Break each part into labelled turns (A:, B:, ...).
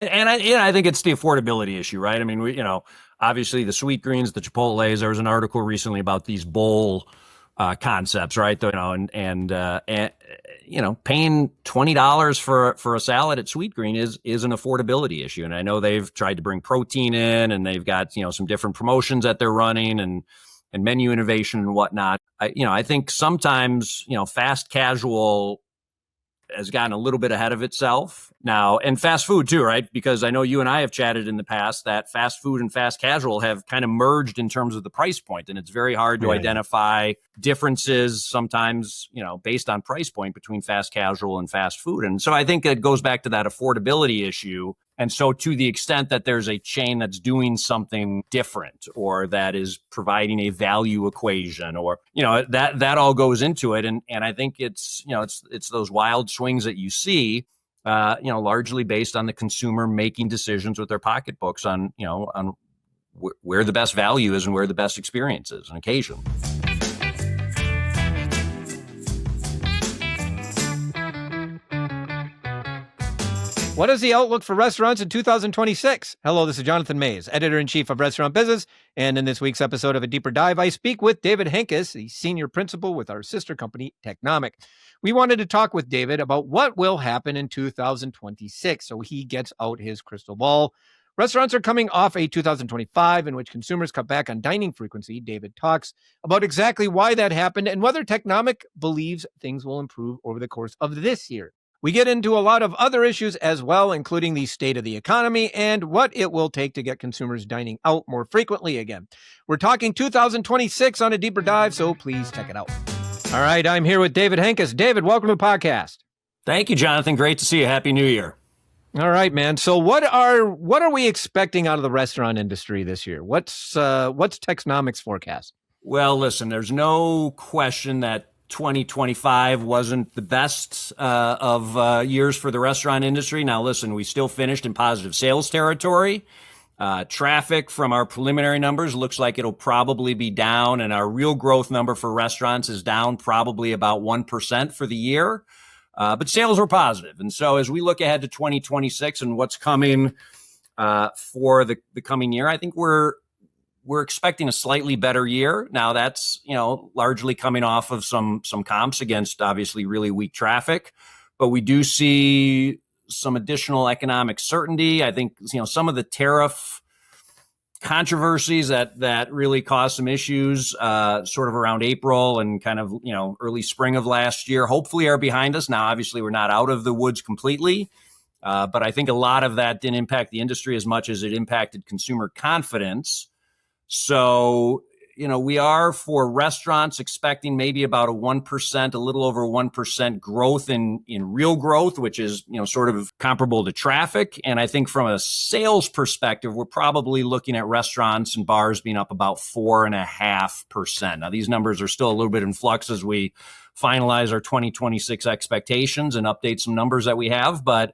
A: And I think it's the affordability issue, right? I mean, obviously the Sweet Greens, the Chipotles. There was an article recently about these bowl concepts, right? Paying $20 for a salad at Sweet Green is an affordability issue. And I know they've tried to bring protein in, and they've got some different promotions that they're running and menu innovation and whatnot. I think sometimes fast casual has gotten a little bit ahead of itself now, and fast food too, right? Because I know you and I have chatted in the past that fast food and fast casual have kind of merged in terms of the price point, and it's very hard to identify differences sometimes, based on price point between fast casual and fast food. And so I think it goes back to that affordability issue. And so to the extent that there's a chain that's doing something different, or that is providing a value equation, or, that all goes into it. And I think it's those wild swings that you see, largely based on the consumer making decisions with their pocketbooks on where the best value is and where the best experience is on occasion.
B: What is the outlook for restaurants in 2026? Hello, this is Jonathan Mays, Editor-in-Chief of Restaurant Business. And in this week's episode of A Deeper Dive, I speak with David Henkes, the Senior Principal with our sister company, Technomic. We wanted to talk with David about what will happen in 2026, so he gets out his crystal ball. Restaurants are coming off a 2025 in which consumers cut back on dining frequency. David talks about exactly why that happened and whether Technomic believes things will improve over the course of this year. We get into a lot of other issues as well, including the state of the economy and what it will take to get consumers dining out more frequently again. We're talking 2026 on A Deeper Dive, so please check it out. All right, I'm here with David Henkes. David, welcome to the podcast.
A: Thank you, Jonathan. Great to see you. Happy New Year.
B: All right, man. So what are we expecting out of the restaurant industry this year? What's Technomic's forecast?
A: Well, listen, there's no question that 2025 wasn't the best of years for the restaurant industry. Now, listen, we still finished in positive sales territory. Traffic from our preliminary numbers looks like it'll probably be down, and our real growth number for restaurants is down probably about 1% for the year. But sales were positive. And so as we look ahead to 2026 and what's coming for the coming year, I think we're expecting a slightly better year. Now that's, largely coming off of some comps against obviously really weak traffic, but we do see some additional economic certainty. I think, some of the tariff controversies that really caused some issues sort of around April and kind of, early spring of last year, hopefully are behind us. Now, obviously we're not out of the woods completely, but I think a lot of that didn't impact the industry as much as it impacted consumer confidence. So, we are for restaurants expecting maybe about a 1%, a little over 1% growth in real growth, which is, sort of comparable to traffic. And I think from a sales perspective, we're probably looking at restaurants and bars being up about 4.5%. Now, these numbers are still a little bit in flux as we finalize our 2026 expectations and update some numbers that we have. But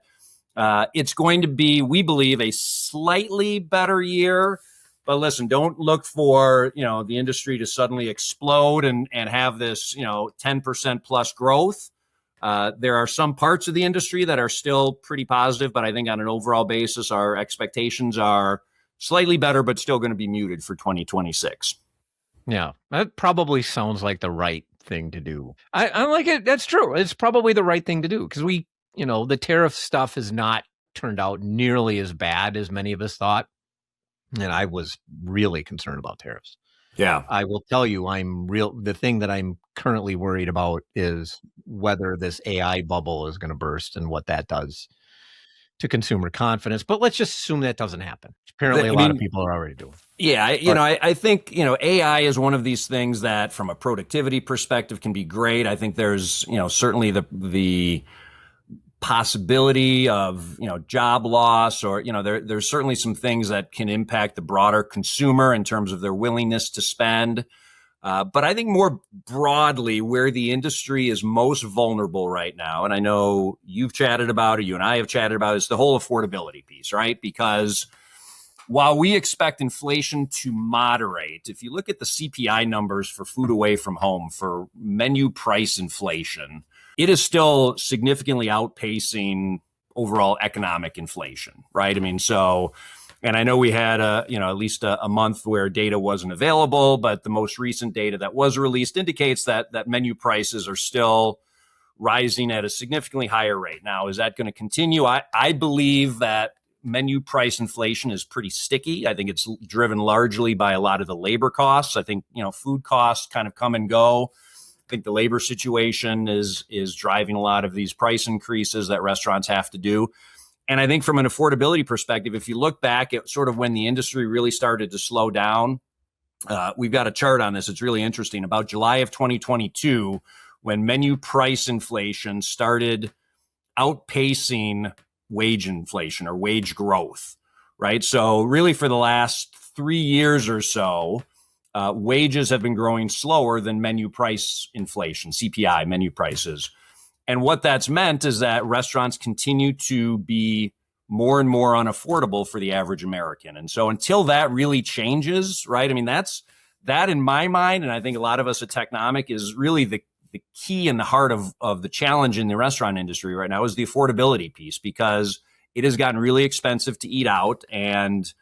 A: it's going to be, we believe, a slightly better year. But listen, don't look for, the industry to suddenly explode and have this, 10% plus growth. There are some parts of the industry that are still pretty positive, but I think on an overall basis, our expectations are slightly better, but still going to be muted for 2026.
B: Yeah, that probably sounds like the right thing to do. I like it. That's true. It's probably the right thing to do because the tariff stuff has not turned out nearly as bad as many of us thought. And I was really concerned about tariffs.
A: Yeah.
B: I will tell you, the thing that I'm currently worried about is whether this AI bubble is going to burst and what that does to consumer confidence. But let's just assume that doesn't happen. Apparently, a lot of people are already doing.
A: Yeah. I think, AI is one of these things that from a productivity perspective can be great. I think there's, certainly the possibility of, job loss or, there's certainly some things that can impact the broader consumer in terms of their willingness to spend. But I think more broadly, where the industry is most vulnerable right now, and I know you've chatted about it, you and I have chatted about it, is the whole affordability piece, right? Because while we expect inflation to moderate, if you look at the CPI numbers for food away from home, for menu price inflation, it is still significantly outpacing overall economic inflation, right? I mean, so, and I know we had at least a month where data wasn't available, but the most recent data that was released indicates that menu prices are still rising at a significantly higher rate. Now, is that going to continue? I believe that menu price inflation is pretty sticky. I think it's driven largely by a lot of the labor costs. I think, food costs kind of come and go. I think the labor situation is driving a lot of these price increases that restaurants have to do. And I think from an affordability perspective, if you look back at sort of when the industry really started to slow down, we've got a chart on this. It's really interesting. About July of 2022, when menu price inflation started outpacing wage inflation or wage growth, right? So really for the last 3 years or so, wages have been growing slower than menu price inflation, CPI, menu prices. And what that's meant is that restaurants continue to be more and more unaffordable for the average American. And so until that really changes, right? I mean, that in my mind, and I think a lot of us at Technomic, is really the key in the heart of the challenge in the restaurant industry right now, is the affordability piece, because it has gotten really expensive to eat out. And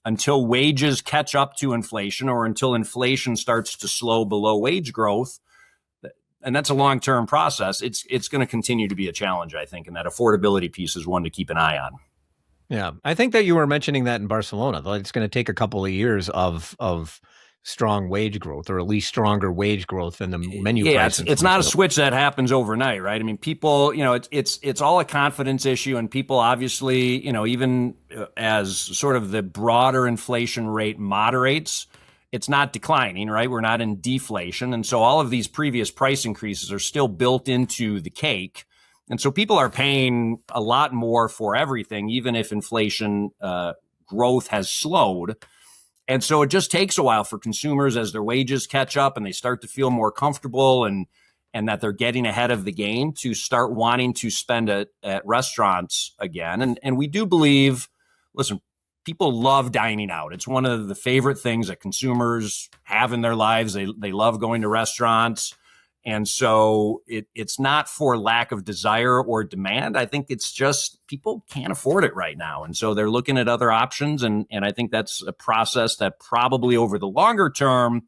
A: until wages catch up to inflation, or until inflation starts to slow below wage growth, and that's a long-term process, it's going to continue to be a challenge, I think. And that affordability piece is one to keep an eye on.
B: Yeah. I think that you were mentioning that in Barcelona, though it's going to take a couple of years of strong wage growth, or at least stronger wage growth than the menu price.
A: It's not a switch that happens overnight, right? I mean, people, it's all a confidence issue, and people obviously, even as sort of the broader inflation rate moderates, it's not declining, right? We're not in deflation. And so all of these previous price increases are still built into the cake. And so people are paying a lot more for everything, even if inflation growth has slowed. And so it just takes a while for consumers, as their wages catch up and they start to feel more comfortable and that they're getting ahead of the game, to start wanting to spend at restaurants again. And we do believe, listen, people love dining out. It's one of the favorite things that consumers have in their lives. They love going to restaurants. And so it's not for lack of desire or demand. I think it's just people can't afford it right now. And so they're looking at other options. And I think that's a process that probably over the longer term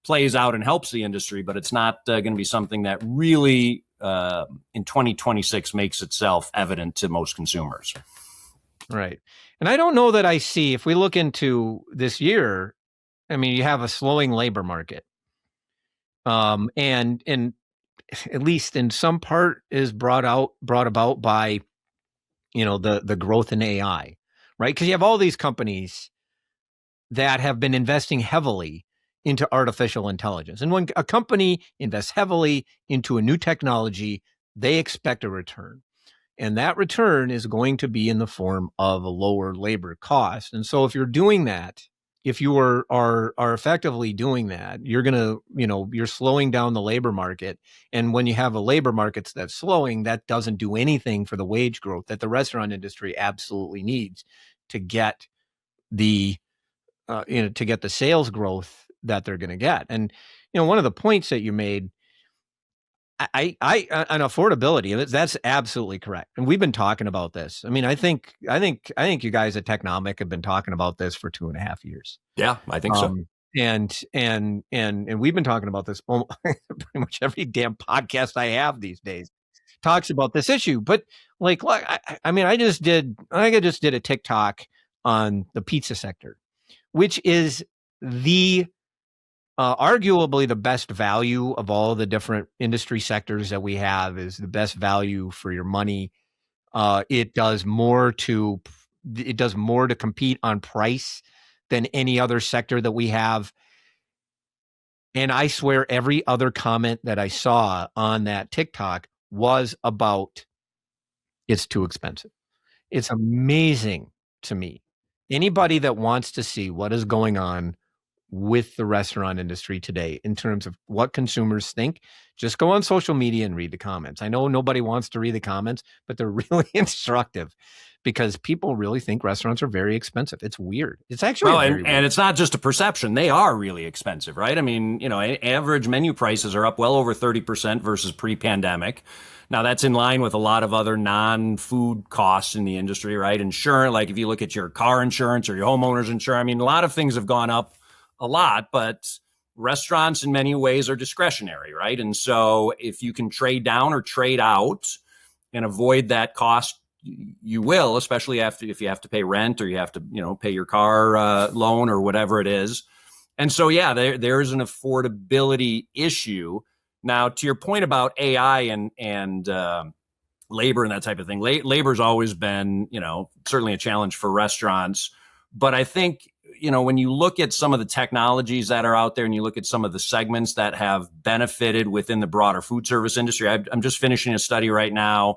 A: plays out and helps the industry, but it's not going to be something that really in 2026 makes itself evident to most consumers.
B: Right. And I don't know that I see, if we look into this year, I mean, you have a slowing labor market. And at least in some part is brought about by, the growth in AI, right? Because you have all these companies that have been investing heavily into artificial intelligence. And when a company invests heavily into a new technology, they expect a return. And that return is going to be in the form of a lower labor cost. And so if you're doing that, if you are effectively doing that, you're going to, you're slowing down the labor market. And when you have a labor market that's slowing, that doesn't do anything for the wage growth that the restaurant industry absolutely needs to get the, to get the sales growth that they're going to get. And, one of the points that you made, I on affordability, that's absolutely correct. And we've been talking about this. I mean, I think you guys at Technomic have been talking about this for 2.5 years.
A: Yeah, I think so.
B: And we've been talking about this pretty much every damn podcast I have these days talks about this issue. But like, I just did a TikTok on the pizza sector, which is the arguably the best value of all the different industry sectors that we have, is the best value for your money. It does more to compete on price than any other sector that we have. And I swear every other comment that I saw on that TikTok was about, it's too expensive. It's amazing to me. Anybody that wants to see what is going on with the restaurant industry today in terms of what consumers think. Just go on social media and read the comments. I know nobody wants to read the comments, but they're really instructive because people really think restaurants are very expensive. It's weird. It's actually
A: Well,
B: very
A: and
B: weird.
A: it's not just a perception. They are really expensive, right? I mean, average menu prices are up well over 30% versus pre-pandemic. Now, that's in line with a lot of other non-food costs in the industry, right? Insurance, like if you look at your car insurance or your homeowner's insurance, I mean, a lot of things have gone up a lot, but restaurants in many ways are discretionary, right? And so if you can trade down or trade out and avoid that cost, you will, especially if you have to pay rent or you have to, pay your car loan or whatever it is. And so, yeah, there's an affordability issue. Now, to your point about AI and labor and that type of thing, labor's always been, certainly a challenge for restaurants. But I think, when you look at some of the technologies that are out there and you look at some of the segments that have benefited within the broader food service industry, I'm just finishing a study right now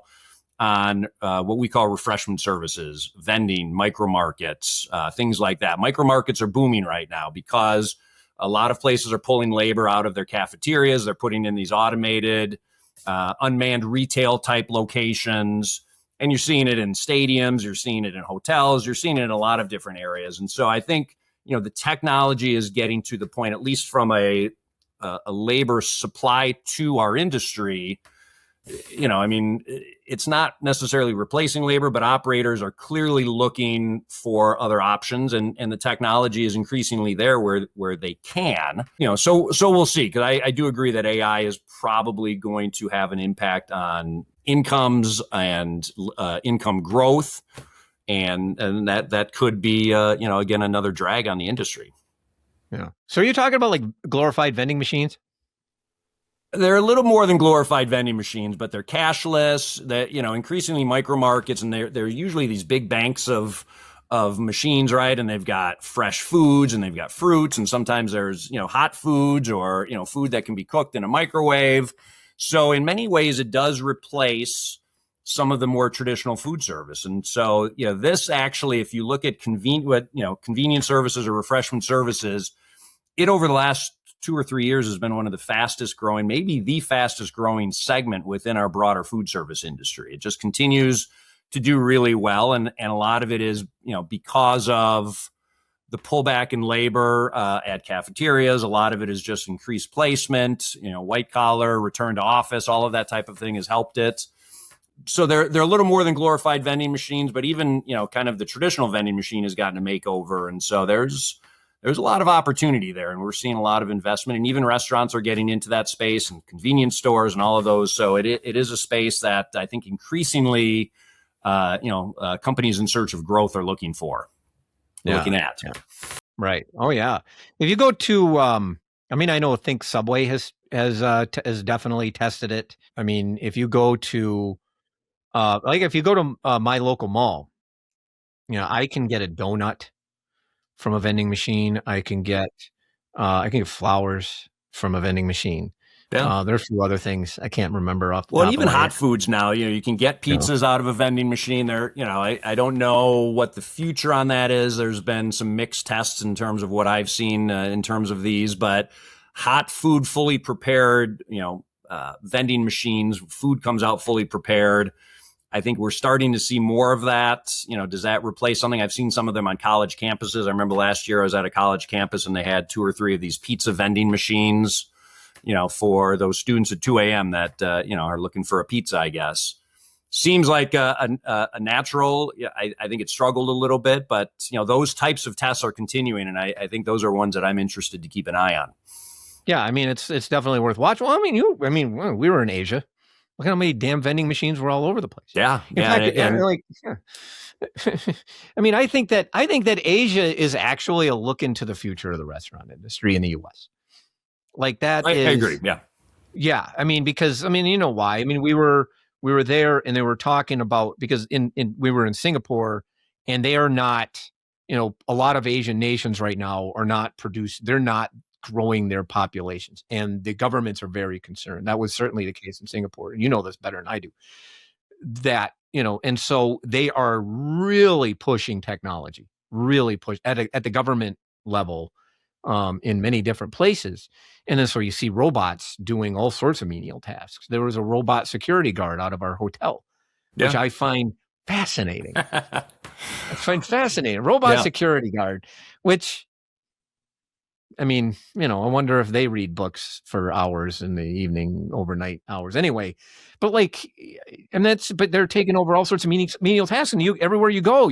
A: on what we call refreshment services, vending, micro markets, things like that. Micro markets are booming right now because a lot of places are pulling labor out of their cafeterias. They're putting in these automated, unmanned retail type locations. And you're seeing it in stadiums, you're seeing it in hotels, you're seeing it in a lot of different areas. And so I think, the technology is getting to the point, at least from a labor supply to our industry, I mean, it's not necessarily replacing labor, but operators are clearly looking for other options, and the technology is increasingly there where they can. So we'll see. Because I do agree that AI is probably going to have an impact on incomes and income growth, and that could be again another drag on the industry.
B: Yeah. So you're talking about like glorified vending machines?
A: They're a little more than glorified vending machines, but they're cashless. That increasingly micro markets, and they're usually these big banks of machines, right? And they've got fresh foods and they've got fruits, and sometimes there's hot foods or food that can be cooked in a microwave. So in many ways, it does replace some of the more traditional food service. And so this actually, if you look at convenience services or refreshment services, it over the last 2 or 3 years has been one of the fastest growing, maybe the fastest growing segment within our broader food service industry. It just continues to do really well. And a lot of it is, because of the pullback in labor at cafeterias. A lot of it is just increased placement, white collar, return to office, all of that type of thing has helped it. So they're a little more than glorified vending machines, but even, kind of the traditional vending machine has gotten a makeover. And so there's a lot of opportunity there, and we're seeing a lot of investment, and even restaurants are getting into that space, and convenience stores and all of those. So it is a space that I think increasingly, companies in search of growth are looking at.
B: Yeah. Right. Oh yeah. If you go to, I think Subway has definitely tested it. I mean, if you go to, my local mall, I can get a donut from a vending machine. I can get flowers from a vending machine.
A: Yeah.
B: There are a few other things I can't remember off the
A: Well,
B: top
A: even
B: of my
A: hot
B: head.
A: foods now, you can get pizzas out of a vending machine. I don't know what the future on that is. There's been some mixed tests in terms of what I've seen in terms of these, but hot food, fully prepared, vending machines, food comes out fully prepared. I think we're starting to see more of that. Does that replace something? I've seen some of them on college campuses. I remember last year I was at a college campus and they had 2 or 3 of these pizza vending machines, for those students at 2 a.m. that, are looking for a pizza, I guess. Seems like a natural. I think it struggled a little bit, but, those types of tests are continuing. And I think those are ones that I'm interested to keep an eye on.
B: Yeah. I mean, it's definitely worth watching. Well, we were in Asia. Look at how many damn vending machines were all over the place.
A: Yeah.
B: In fact, I think that Asia is actually a look into the future of the restaurant industry in the U.S. Like that
A: I agree. Yeah.
B: Yeah. Because you know why? We were there and they were talking about, because we were in Singapore, and they are not, a lot of Asian nations right now are not they're not growing their populations, and the governments are very concerned. That was certainly the case in Singapore. And you know this better than I do. That, and so they are really pushing technology, really push at the government level. in many different places. And then so you see robots doing all sorts of menial tasks. There was a robot security guard out of our hotel, which
A: Yeah.
B: I find fascinating. Robot
A: Yeah.
B: security guard, which, I mean, I wonder if they read books for hours in the evening, overnight hours anyway. But but they're taking over all sorts of menial tasks. And everywhere you go,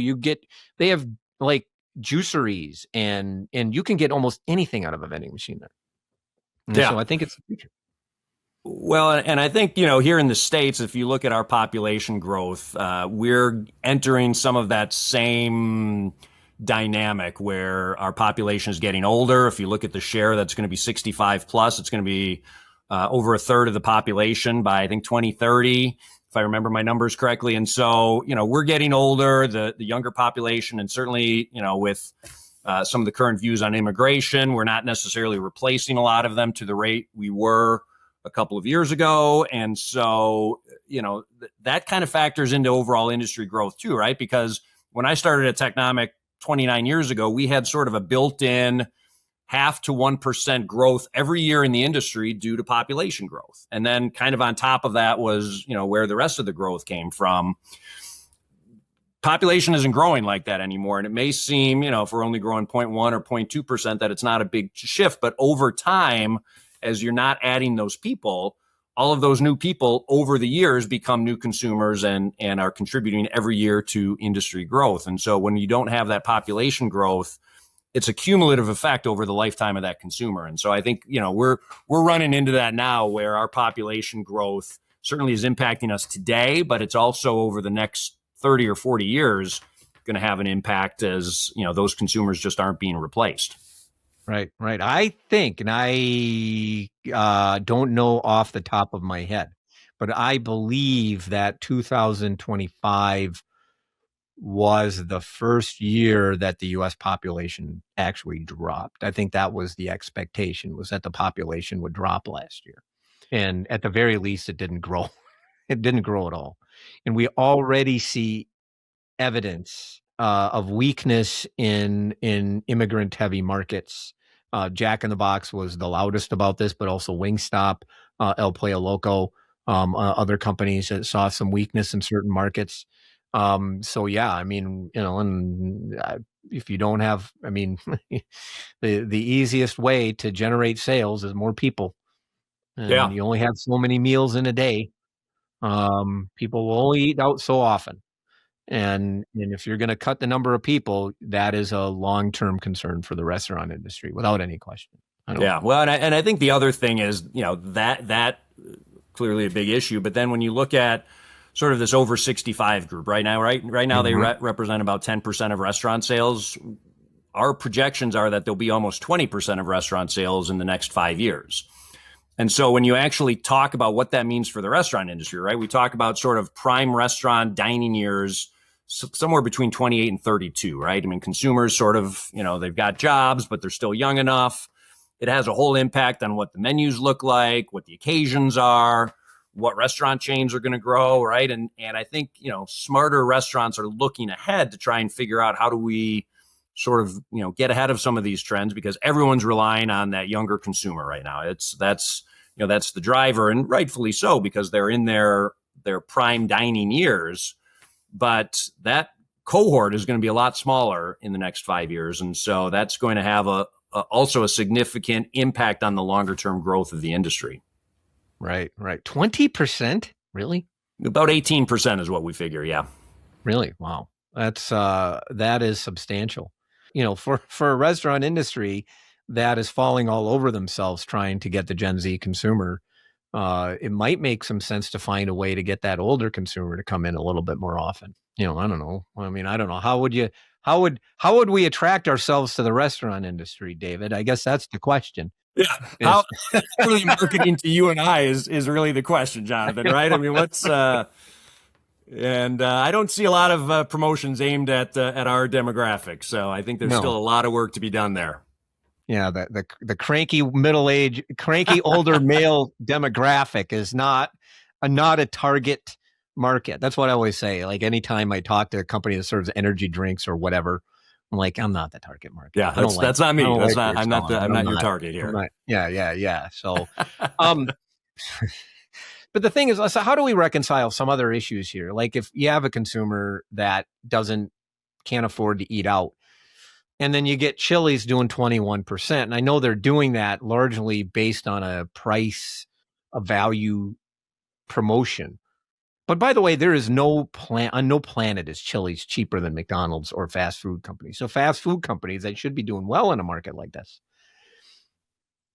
B: they have like juiceries and you can get almost anything out of a vending machine there. And
A: Yeah.
B: so I think it's the future.
A: Well, and I think, here in the States, if you look at our population growth, we're entering some of that same dynamic where our population is getting older. If you look at the share that's going to be 65 plus, it's going to be over a third of the population by, I think, 2030, if I remember my numbers correctly. And so, we're getting older, the younger population, and certainly, with some of the current views on immigration, we're not necessarily replacing a lot of them to the rate we were a couple of years ago. And so, that kind of factors into overall industry growth too, right? Because when I started at Technomic 29 years ago, we had sort of a built-in 0.5 to 1% growth every year in the industry due to population growth. And then kind of on top of that was, where the rest of the growth came from. Population isn't growing like that anymore. And it may seem, if we're only growing 0.1 or 0.2%, that it's not a big shift. But over time, as you're not adding those people, all of those new people over the years become new consumers and are contributing every year to industry growth. And so when you don't have that population growth, it's a cumulative effect over the lifetime of that consumer. And so I think, we're running into that now where our population growth certainly is impacting us today, but it's also over the next 30 or 40 years going to have an impact as, those consumers just aren't being replaced.
B: Right. I think, and I don't know off the top of my head, but I believe that 2025 was the first year that the U.S. population actually dropped. I think that was the expectation, was that the population would drop last year. And at the very least, it didn't grow. It didn't grow at all. And we already see evidence of weakness in immigrant-heavy markets. Jack in the Box was the loudest about this, but also Wingstop, El Pollo Loco, other companies that saw some weakness in certain markets. So yeah, I mean, and if you don't have, I mean, the easiest way to generate sales is more people, and you only have so many meals in a day. People will only eat out so often. And if you're going to cut the number of people, that is a long-term concern for the restaurant industry, without any question.
A: Well, and I think the other thing is, that clearly a big issue. But then when you look at sort of this over 65 group right now, they represent about 10% of restaurant sales. Our projections are that there'll be almost 20% of restaurant sales in the next 5 years. And so when you actually talk about what that means for the restaurant industry, right, we talk about sort of prime restaurant dining years, somewhere between 28 and 32, right? I mean, consumers sort of, they've got jobs, but they're still young enough. It has a whole impact on what the menus look like, what the occasions are, what restaurant chains are going to grow, right? And I think, smarter restaurants are looking ahead to try and figure out how do we sort of, get ahead of some of these trends, because everyone's relying on that younger consumer right now. That's the driver, and rightfully so, because they're in their prime dining years. But that cohort is going to be a lot smaller in the next 5 years. And so that's going to have also a significant impact on the longer term growth of the industry.
B: Right. 20%? Really?
A: About 18% is what we figure. Yeah.
B: Really? Wow. That is substantial. For a restaurant industry that is falling all over themselves trying to get the Gen Z consumer, it might make some sense to find a way to get that older consumer to come in a little bit more often. I don't know. I mean, I don't know. How would we attract ourselves to the restaurant industry, David? I guess that's the question.
A: Yeah. How really marketing to you and I is really the question, Jonathan, right? I mean, I don't see a lot of promotions aimed at our demographic. So I think there's still a lot of work to be done there.
B: Yeah, the cranky cranky older male demographic is not a target market. That's what I always say. Like anytime I talk to a company that serves energy drinks or whatever, I'm like, I'm not the target market.
A: Yeah,
B: I don't like
A: that's not
B: I
A: me.
B: don't
A: That's
B: like what
A: not
B: you're
A: I'm not
B: selling,
A: the
B: but
A: I'm not your target
B: I'm
A: here.
B: not. Yeah. So, um, but the thing is, so how do we reconcile some other issues here? Like if you have a consumer that can't afford to eat out, and then you get Chili's doing 21%. And I know they're doing that largely based on a price, a value promotion. But by the way, there is on no planet is Chili's cheaper than McDonald's or fast food companies. So fast food companies that should be doing well in a market like this,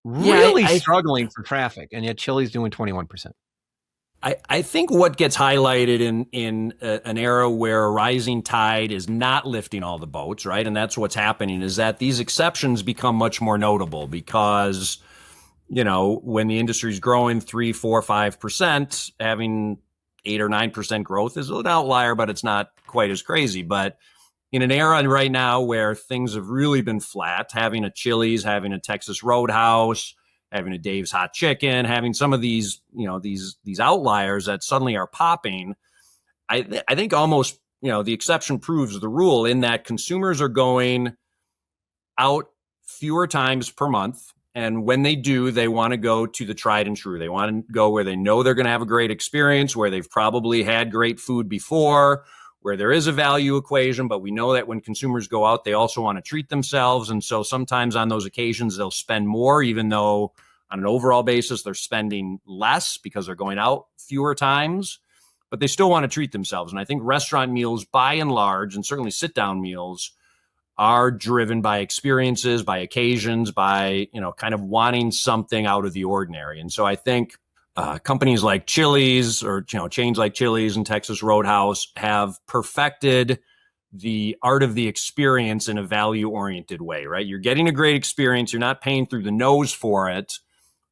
A: Yeah,
B: really struggling for traffic, and yet Chili's doing 21%.
A: I think what gets highlighted in an era where a rising tide is not lifting all the boats, right? And that's what's happening, is that these exceptions become much more notable because, when the industry's growing 3, 4, 5%, having 8 or 9% growth is an outlier, but it's not quite as crazy. But in an era right now where things have really been flat, having a Chili's, having a Texas Roadhouse, having a Dave's Hot Chicken, having some of these, these outliers that suddenly are popping, I think almost, the exception proves the rule in that consumers are going out fewer times per month. And when they do, they want to go to the tried and true. They want to go where they know they're going to have a great experience, where they've probably had great food before, where there is a value equation. But we know that when consumers go out, they also want to treat themselves. And so sometimes on those occasions, they'll spend more, even though on an overall basis, they're spending less because they're going out fewer times, but they still want to treat themselves. And I think restaurant meals, by and large, and certainly sit down meals, are driven by experiences, by occasions, by, kind of wanting something out of the ordinary. And so I think companies like Chili's, or, chains like Chili's and Texas Roadhouse, have perfected the art of the experience in a value oriented way, right? You're getting a great experience. You're not paying through the nose for it,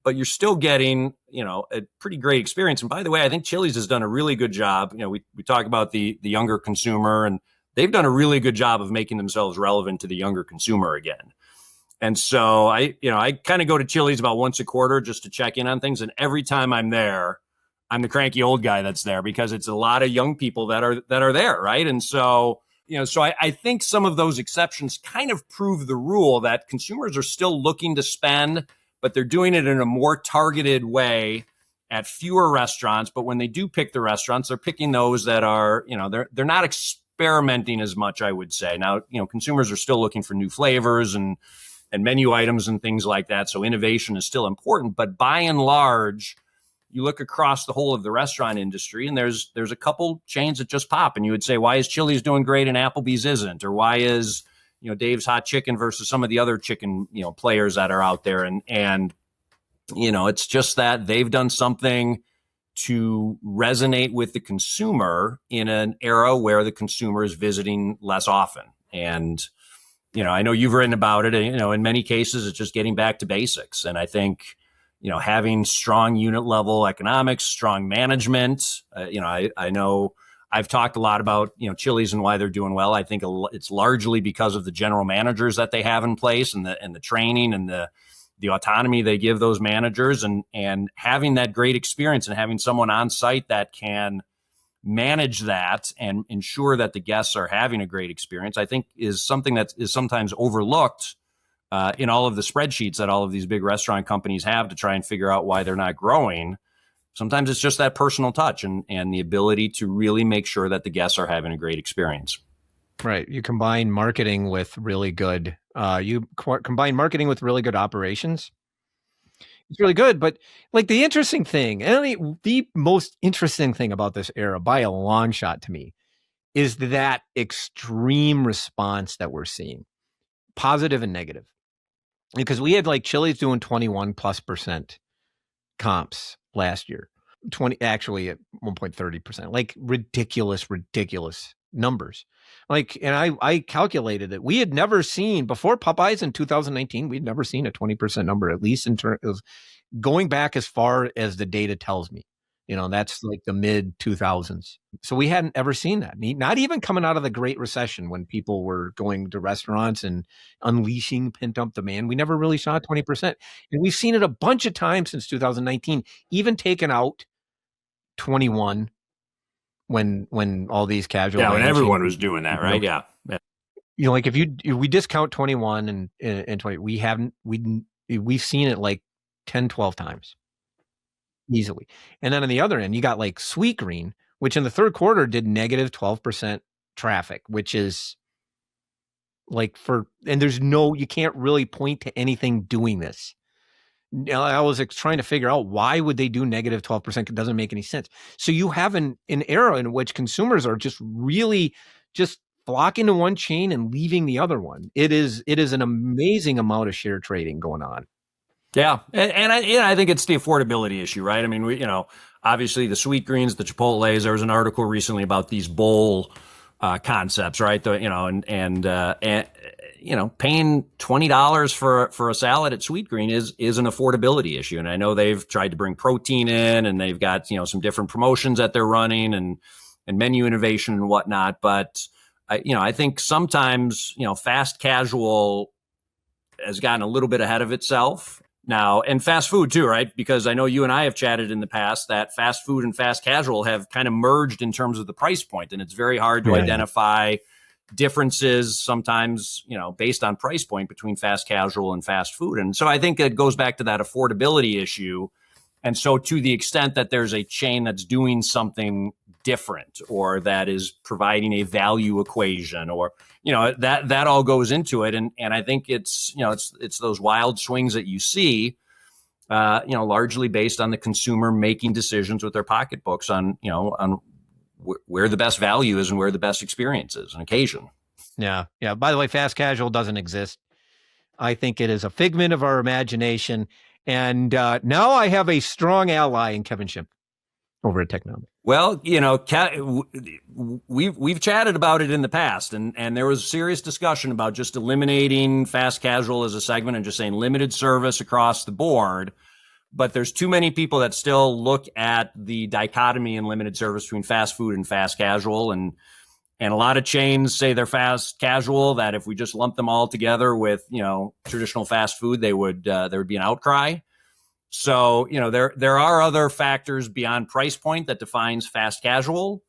A: but you're still getting, a pretty great experience. And by the way, I think Chili's has done a really good job. We talk about the younger consumer, and they've done a really good job of making themselves relevant to the younger consumer again. And so I kind of go to Chili's about once a quarter just to check in on things. And every time I'm there, I'm the cranky old guy that's there because it's a lot of young people that are there, right? And so, I think some of those exceptions kind of prove the rule that consumers are still looking to spend, but they're doing it in a more targeted way at fewer restaurants. But when they do pick the restaurants, they're picking those that are, they're not experimenting as much, I would say. Now, consumers are still looking for new flavors and menu items and things like that. So innovation is still important. But by and large, you look across the whole of the restaurant industry, and there's a couple chains that just pop, and you would say, why is Chili's doing great and Applebee's isn't? Or why is, Dave's Hot Chicken versus some of the other chicken, players that are out there? And it's just that they've done something to resonate with the consumer in an era where the consumer is visiting less often. And, I know you've written about it, in many cases, it's just getting back to basics. And I think, having strong unit level economics, strong management, I know I've talked a lot about, Chili's and why they're doing well. I think it's largely because of the general managers that they have in place, and the training and the autonomy they give those managers, and having that great experience and having someone on site that can manage that and ensure that the guests are having a great experience, I think is something that is sometimes overlooked in all of the spreadsheets that all of these big restaurant companies have to try and figure out why they're not growing. Sometimes it's just that personal touch and the ability to really make sure that the guests are having a great experience.
B: Right. You combine marketing with really good, combine marketing with really good operations. It's really good. But like the interesting thing, and the most interesting thing about this era by a long shot to me, is that extreme response that we're seeing, positive and negative. Because we had like Chili's doing 21+% comps last year, 20 actually at 1.30%, like ridiculous numbers. Like, and I calculated that we had never seen before Popeyes in 2019, we'd never seen a 20% number, at least in terms of going back as far as the data tells me. That's like the mid 2000s. So we hadn't ever seen that. Not even coming out of the Great Recession when people were going to restaurants and unleashing pent up demand. We never really saw 20%. And we've seen it a bunch of times since 2019, even taken out 21 when all these casual
A: when everyone
B: changes,
A: was doing that, right? Yeah.
B: like if we discount 21 and 20, we've seen it like 10, 12 times easily. And then on the other end, you got like Sweet Green, which in the third quarter did negative 12% traffic, which is like and you can't really point to anything doing this. I was trying to figure out why would they do negative 12%? It doesn't make any sense. So you have an era in which consumers are just really just flocking to one chain and leaving the other one. It is an amazing amount of share trading going on.
A: Yeah, and I think it's the affordability issue, right? I mean, obviously the Sweet Greens, the Chipotles. There was an article recently about these bowl concepts, right? Paying $20 for a salad at Sweet Green is an affordability issue. And I know they've tried to bring protein in, and they've got some different promotions that they're running and menu innovation and whatnot. But I think sometimes fast casual has gotten a little bit ahead of itself now, and fast food too, right? Because I know you and I have chatted in the past that fast food and fast casual have kind of merged in terms of the price point, and it's very hard to identify differences sometimes, based on price point between fast casual and fast food. And so I think it goes back to that affordability issue. And so to the extent that there's a chain that's doing something different, or that is providing a value equation, or that all goes into it. And I think it's those wild swings that you see, largely based on the consumer making decisions with their pocketbooks on where the best value is and where the best experience is on occasion.
B: Yeah. By the way, fast casual doesn't exist. I think it is a figment of our imagination. And now I have a strong ally in Kevin Shimp over at Technomic.
A: Well, we've chatted about it in the past, and there was serious discussion about just eliminating fast casual as a segment and just saying limited service across the board. But there's too many people that still look at the dichotomy in limited service between fast food and fast casual, and a lot of chains say they're fast casual, that if we just lump them all together with traditional fast food, there would be an outcry. So, there are other factors beyond price point that defines fast casual,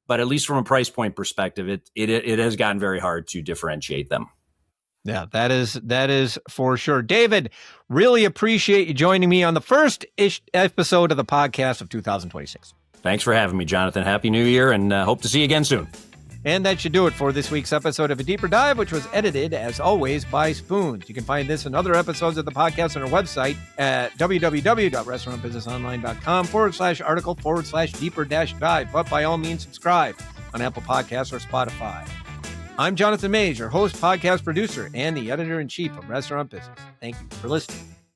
A: but at least from a price point perspective, it has gotten very hard to differentiate them.
B: Yeah, that is for sure. David, really appreciate you joining me on the first episode of the podcast of 2026.
A: Thanks for having me, Jonathan. Happy New Year, and hope to see you again soon.
B: And that should do it for this week's episode of A Deeper Dive, which was edited, as always, by Spoons. You can find this and other episodes of the podcast on our website at www.restaurantbusinessonline.com/article/deeper-dive. But by all means, subscribe on Apple Podcasts or Spotify. I'm Jonathan Mays, your host, podcast producer, and the editor-in-chief of Restaurant Business. Thank you for listening.